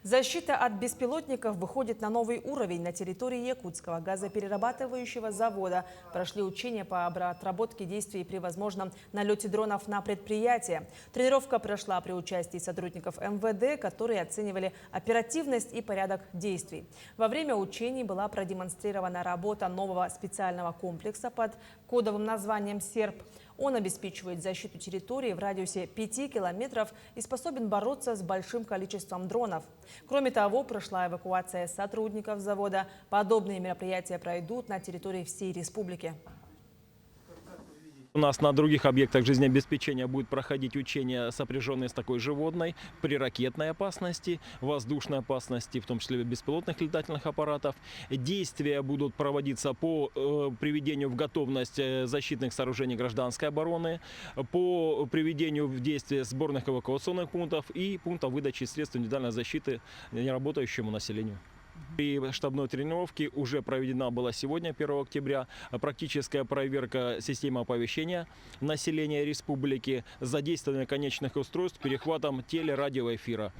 Защита от беспилотников выходит на новый уровень. На территории Якутского газоперерабатывающего завода прошли учения по отработке действий при возможном налете дронов на предприятие. Тренировка прошла при участии сотрудников МВД, которые оценивали оперативность и порядок действий. Во время учений была продемонстрирована работа нового специального комплекса под кодовым названием «Серп». Он обеспечивает защиту территории в радиусе 5 километров и способен бороться с большим количеством дронов. Кроме того, прошла эвакуация сотрудников завода. Подобные мероприятия пройдут на территории всей республики. У нас на других объектах жизнеобеспечения будет проходить учения, сопряженные с такой же водной, при ракетной опасности, воздушной опасности, в том числе беспилотных летательных аппаратов. Действия будут проводиться по приведению в готовность защитных сооружений гражданской обороны, по приведению в действие сборных эвакуационных пунктов и пунктов выдачи средств индивидуальной защиты неработающему населению. При штабной тренировке уже проведена была сегодня, 1 октября, практическая проверка системы оповещения населения республики, задействование конечных устройств перехватом телерадиоэфира.